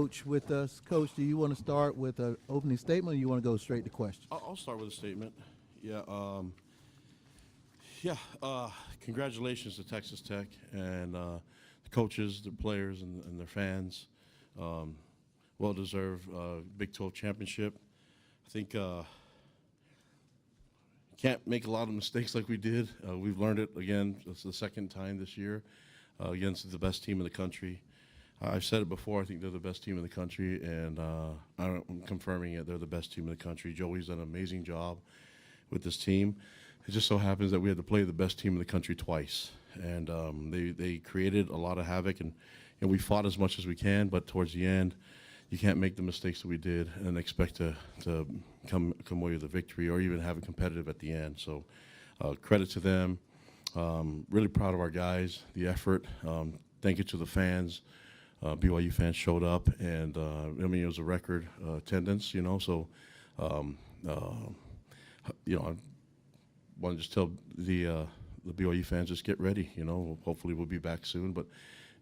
Coach with us. Coach, do you want to start with an opening statement, or you want to go straight to questions? I'll start with a statement. Yeah. Yeah. Congratulations to Texas Tech and the coaches, the players, and their fans. Well-deserved Big 12 championship. I think can't make a lot of mistakes like we did. We've learned it again. It's the second time this year against the best team in the country. I've said it before. I think they're the best team in the country, and I'm confirming it. They're the best team in the country. Joey's done an amazing job with this team. It just so happens that we had to play the best team in the country twice, and they created a lot of havoc, and we fought as much as we can. But towards the end, you can't make the mistakes that we did and expect to come away with a victory or even have it competitive at the end. So credit to them. Really proud of our guys, the effort. Thank you to the fans. BYU fans showed up, and I mean, it was a record attendance, you know. So, you know, I want to just tell the BYU fans, just get ready. You know, hopefully we'll be back soon. But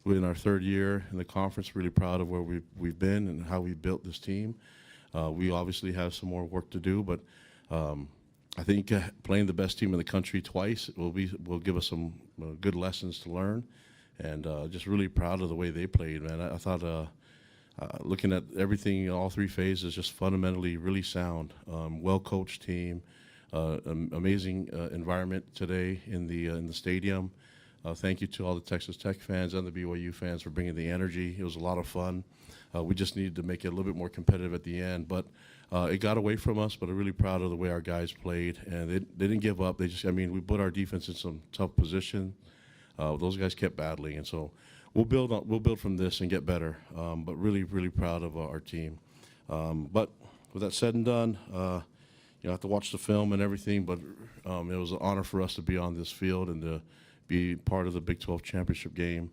we're in our third year in the conference. Really proud of where we've been and how we built this team. We obviously have some more work to do, but I think playing the best team in the country twice will give us some good lessons to learn. And just really proud of the way they played, man. I thought looking at everything, all three phases, just fundamentally really sound. Well-coached team, amazing environment today in the stadium. Thank you to all the Texas Tech fans and the BYU fans for bringing the energy. It was a lot of fun. We just needed to make it a little bit more competitive at the end, but it got away from us. But I'm really proud of the way our guys played, and they didn't give up. I mean, we put our defense in some tough position. Those guys kept battling, and so we'll build from this and get better. But really, really proud of our team. But with that said and done, you know, I have to watch the film and everything. But it was an honor for us to be on this field and to be part of the Big 12 championship game.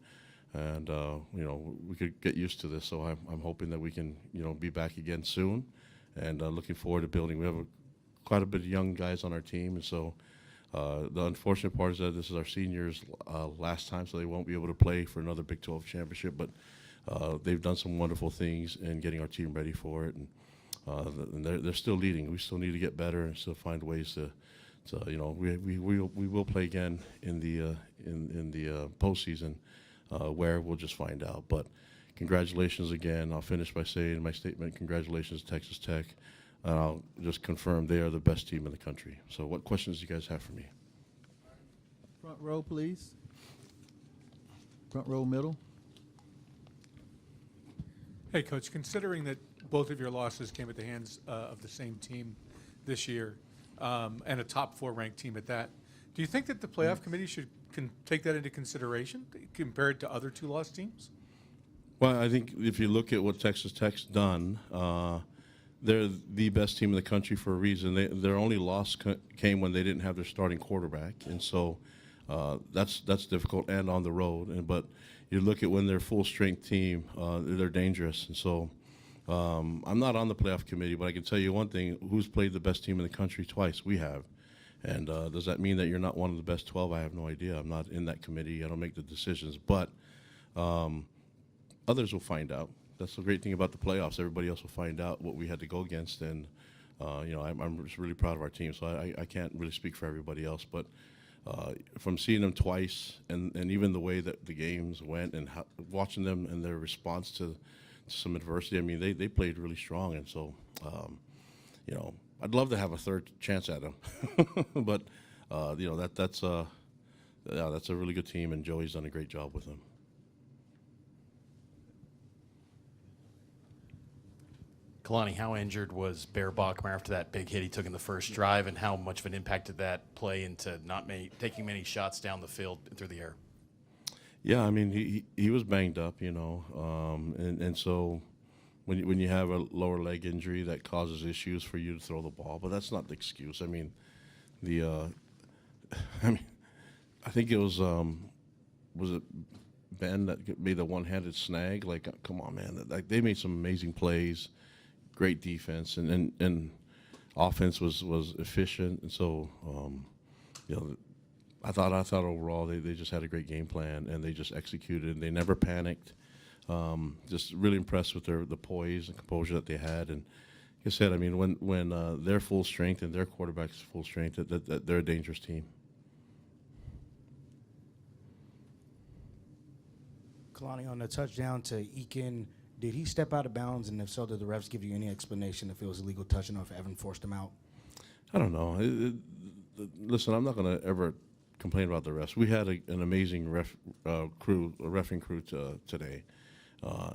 And you know, we could get used to this. So I'm hoping that we can, you know, be back again soon. And looking forward to building. We have quite a bit of young guys on our team, and so. The unfortunate part is that this is our seniors' last time, so they won't be able to play for another Big 12 championship. But they've done some wonderful things in getting our team ready for it, and they're still leading. We still need to get better and still find ways to you know, we will play again in the postseason, where we'll just find out. But congratulations again. I'll finish by saying in my statement, congratulations to Texas Tech. I'll just confirm they are the best team in the country. So what questions do you guys have for me? Front row, please. Front row, middle. Hey, Coach, considering that both of your losses came at the hands of the same team this year, and a top 4 ranked team at that, do you think that the playoff committee can take that into consideration compared to other 2-loss teams? Well, I think if you look at what Texas Tech's done, they're the best team in the country for a reason. Their only loss came when they didn't have their starting quarterback, and so that's difficult and on the road. But you look at when they're full strength team, they're dangerous. And so I'm not on the playoff committee, but I can tell you one thing: who's played the best team in the country twice? We have. And does that mean that you're not one of the best 12? I have no idea. I'm not in that committee. I don't make the decisions, but others will find out. That's the great thing about the playoffs. Everybody else will find out what we had to go against, and you know, I'm just really proud of our team. So I can't really speak for everybody else, but from seeing them twice, and even the way that the games went, and watching them and their response to some adversity, I mean, they played really strong, and so you know, I'd love to have a third chance at them, but you know, that's a really good team, and Joey's done a great job with them. Kalani, how injured was Bear Bachmeier after that big hit he took in the first drive, and how much of an impact did that play into not taking many shots down the field and through the air? Yeah, I mean, he was banged up, you know, and so when you have a lower leg injury, that causes issues for you to throw the ball, but that's not the excuse. I mean, I think it was it Ben that made the one-handed snag? Like, come on, man! Like, they made some amazing plays. Great defense, and offense was efficient, and so you know, I thought overall they just had a great game plan, and they just executed. They never panicked. Just really impressed with the poise and composure that they had. And like I said, I mean, when they're full strength and their quarterback's full strength, that they're a dangerous team. Kalani, on the touchdown to Eakin, did he step out of bounds? And if so, did the refs give you any explanation if it was illegal touching or if Evan forced him out? I don't know. Listen, I'm not going to ever complain about the refs. We had an amazing reffing crew today.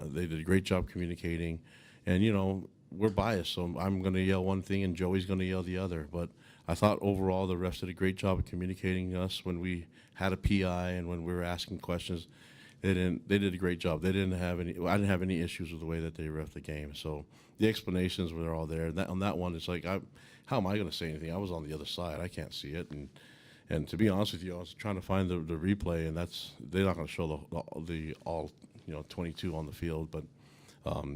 They did a great job communicating. And, you know, we're biased, so I'm going to yell one thing and Joey's going to yell the other. But I thought overall the refs did a great job of communicating us when we had a PI and when we were asking questions. They did a great job. I didn't have any issues with the way that they ref the game. So the explanations were all there. On that one, it's like, how am I going to say anything? I was on the other side. I can't see it. And to be honest with you, I was trying to find the replay, and they're not going to show the all 22 on the field. But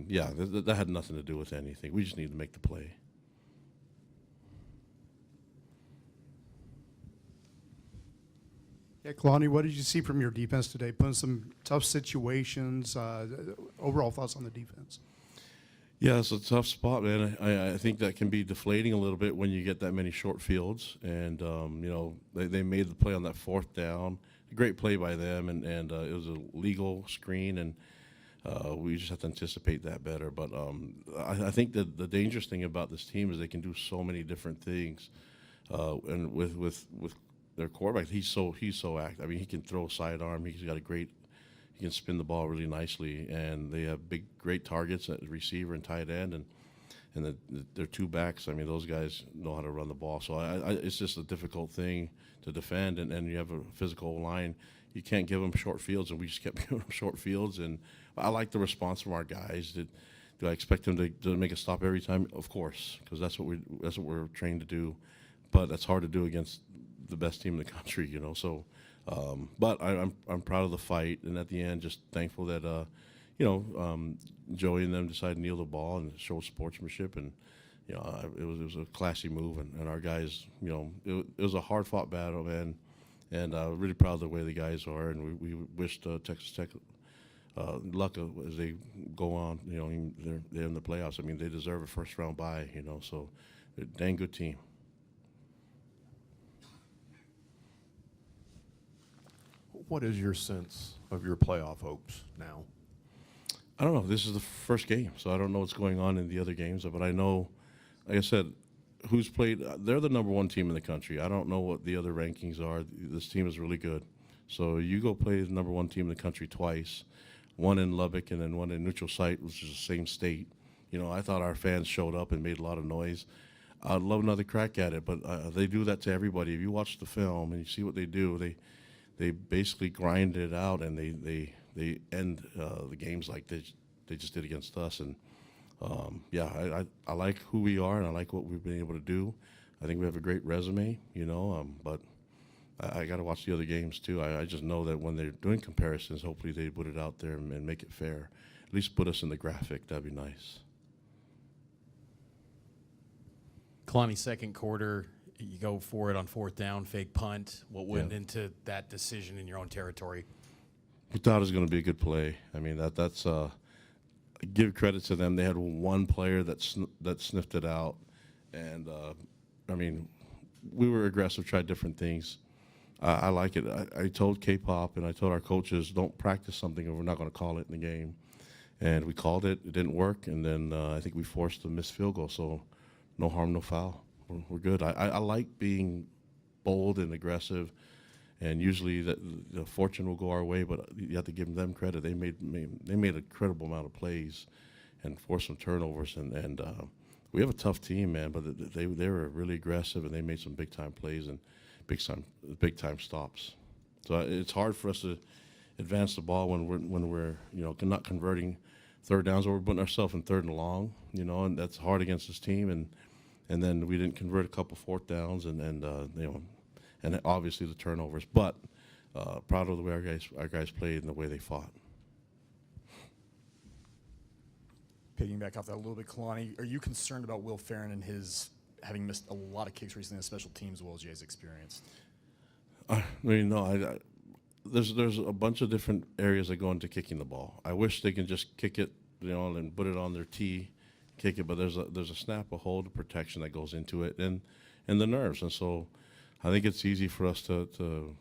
yeah, that had nothing to do with anything. We just need to make the play. Yeah, Kalani, what did you see from your defense today? Put in some tough situations. Overall thoughts on the defense? Yeah, it's a tough spot, man. I think that can be deflating a little bit when you get that many short fields. And, they made the play on that 4th down. A great play by them, and it was a legal screen, and we just have to anticipate that better. But I think that the dangerous thing about this team is they can do so many different things. And with their quarterback, he's so active. I mean, he can throw a sidearm. He can spin the ball really nicely, and they have great targets at receiver and tight end, and their 2 backs. I mean, those guys know how to run the ball. So it's just a difficult thing to defend, and you have a physical line. You can't give them short fields, and we just kept giving them short fields. And I like the response from our guys. Do I expect them to make a stop every time? Of course, because that's what we're trained to do. But that's hard to do against the best team in the country, So, but I'm proud of the fight, and at the end, just thankful that Joey and them decided to kneel the ball and show sportsmanship, and it was a classy move, and our guys, it was a hard fought battle, man, and really proud of the way the guys are, and we wished Texas Tech luck as they go on. They're in the playoffs. I mean, they deserve a 1st round bye, So they're a dang good team. What is your sense of your playoff hopes now? I don't know. This is the first game, so I don't know what's going on in the other games. But I know, like I said, who's played. They're the #1 team in the country. I don't know what the other rankings are. This team is really good. So you go play the #1 team in the country twice, one in Lubbock and then one in neutral site, which is the same state. I thought our fans showed up and made a lot of noise. I'd love another crack at it, but they do that to everybody. If you watch the film and you see what they do, they basically grind it out, and they end the games like they just did against us. And yeah, I like who we are, and I like what we've been able to do. I think we have a great resume, but I got to watch the other games too. I just know that when they're doing comparisons, hopefully they put it out there and make it fair. At least put us in the graphic. That'd be nice. Kalani, 2nd quarter, you go for it on 4th down, fake punt. What went into that decision in your own territory? We thought it was going to be a good play. I mean, that's give credit to them. They had one player that sniffed it out, and I mean, we were aggressive, tried different things. I like it. I told K-Pop and I told our coaches, don't practice something or we're not going to call it in the game. And we called it. It didn't work, and then I think we forced a missed field goal. So no harm, no foul. We're good. I like being bold and aggressive, and usually the fortune will go our way, but you have to give them credit. They made a credible amount of plays and forced some turnovers, and we have a tough team, man, but they were really aggressive, and they made some big-time plays and big-time stops. So it's hard for us to advance the ball when we're not converting 3rd downs, or we're putting ourselves in 3rd and long, and that's hard against this team, and then we didn't convert a couple 4th downs, and obviously the turnovers. But proud of the way our guys played and the way they fought. Piggyback off that a little bit, Kalani, are you concerned about Will Farron and his having missed a lot of kicks recently in special teams as well as you guys experienced? I mean, no, there's a bunch of different areas that go into kicking the ball. I wish they can just kick it, and put it on their tee, kick it. But there's a snap, a hold, a protection that goes into it, and the nerves. And so, I think it's easy for us to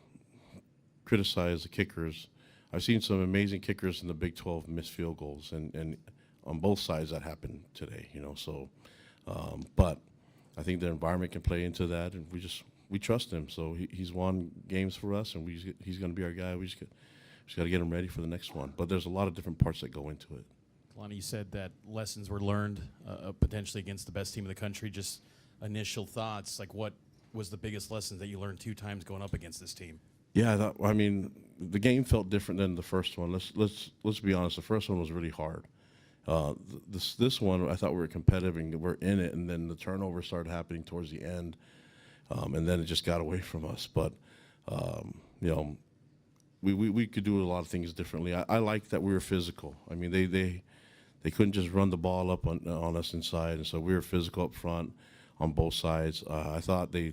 criticize the kickers. I've seen some amazing kickers in the Big 12 miss field goals, and on both sides that happened today. So, but I think the environment can play into that, and we trust him. So he's won games for us, and he's going to be our guy. We just got to get him ready for the next one. But there's a lot of different parts that go into it. Kalani, you said that lessons were learned potentially against the best team in the country. Just initial thoughts, like what was the biggest lesson that you learned 2 times going up against this team? Yeah, the game felt different than the first one. Let's be honest. The first one was really hard. This one, I thought we were competitive and we're in it, and then the turnover started happening towards the end, and then it just got away from us. But we could do a lot of things differently. I like that we were physical. I mean, they couldn't just run the ball up on us inside, and so we were physical up front on both sides. I thought they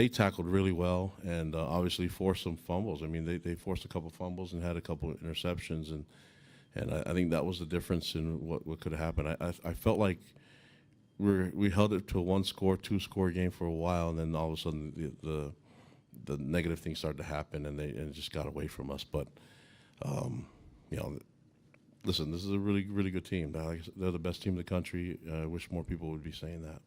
tackled really well, and obviously forced some fumbles. I mean, they forced a couple fumbles and had a couple of interceptions, and I think that was the difference in what could have happened. I felt like we held it to a 1-score, 2-score game for a while, and then all of a sudden the negative things started to happen, and it just got away from us. But listen, this is a really, really good team. They're the best team in the country. I wish more people would be saying that.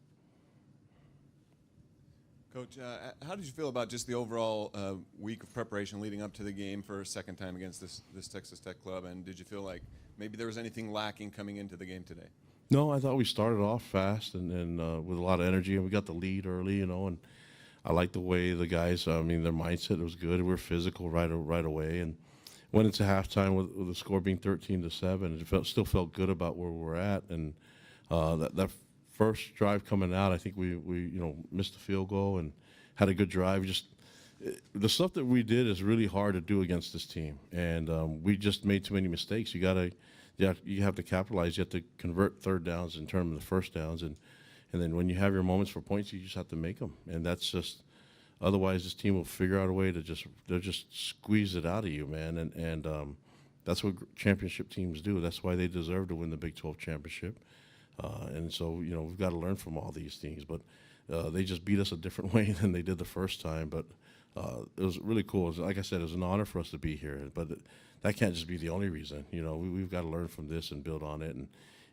Coach, how did you feel about just the overall week of preparation leading up to the game for a second time against this Texas Tech club? And did you feel like maybe there was anything lacking coming into the game today? No, I thought we started off fast and with a lot of energy, and we got the lead early, and I liked the way the guys, their mindset was good. We were physical right away, and went into halftime with the score being 13-7. It still felt good about where we're at, and that first drive coming out, I think we missed the field goal and had a good drive. The stuff that we did is really hard to do against this team, and we just made too many mistakes. You have to capitalize. You have to convert third downs and turn them into first downs, and then when you have your moments for points, you just have to make them. And that's just otherwise this team will figure out a way to just squeeze it out of you, man. And that's what championship teams do. That's why they deserve to win the Big 12 championship. And so, we've got to learn from all these things. But they just beat us a different way than they did the first time. But it was really cool. Like I said, it was an honor for us to be here. But that can't just be the only reason. We've got to learn from this and build on it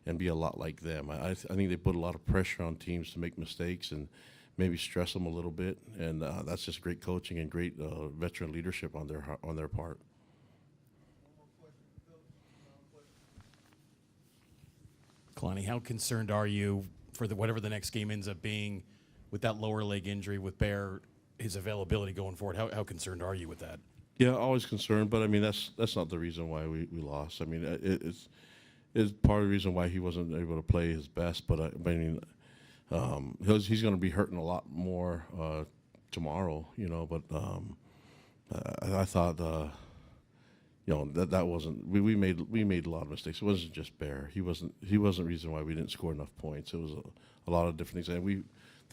and be a lot like them. I think they put a lot of pressure on teams to make mistakes and maybe stress them a little bit. And that's just great coaching and great veteran leadership on their part. Kalani, how concerned are you for whatever the next game ends up being with that lower leg injury with Bear, his availability going forward? How concerned are you with that? Yeah, always concerned, but that's not the reason why we lost. It's part of the reason why he wasn't able to play his best. But he's going to be hurting a lot more tomorrow. But I thought that wasn't. We made a lot of mistakes. It wasn't just Bear. He wasn't the reason why we didn't score enough points. It was a lot of different things. And the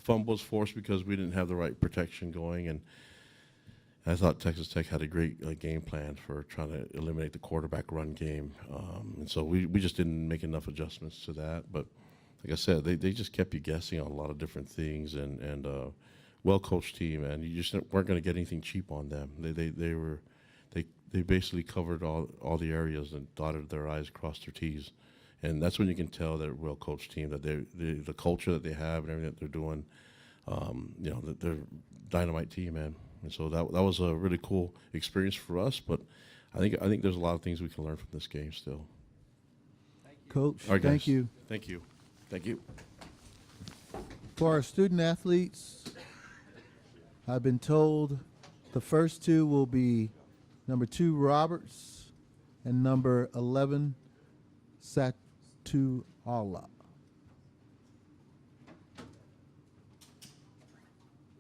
fumble was forced because we didn't have the right protection going. And I thought Texas Tech had a great game plan for trying to eliminate the quarterback run game. And so we just didn't make enough adjustments to that. But like I said, they just kept you guessing on a lot of different things. And well-coached team, and you just weren't going to get anything cheap on them. They basically covered all the areas and dotted their I's, crossed their T's. And that's when you can tell they're a well-coached team, that the culture that they have and everything that they're doing, that they're a dynamite team, man. And so that was a really cool experience for us. But I think there's a lot of things we can learn from this game still. Coach, All right, guys. thank you. Thank you. Thank you. For our student athletes, I've been told the first two will be number 2, Roberts, and number 11, Satuala.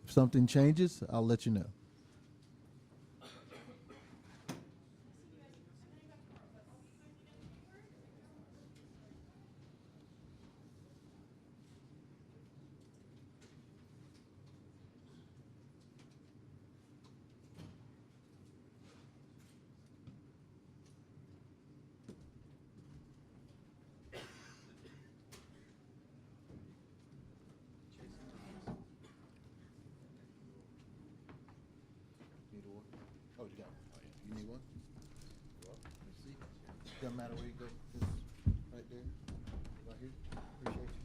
If something changes, I'll let you know. Oh, you got one. Oh, yeah. You need one? Well, let's see. Doesn't matter where you go. Just right there. Right here. Appreciate you.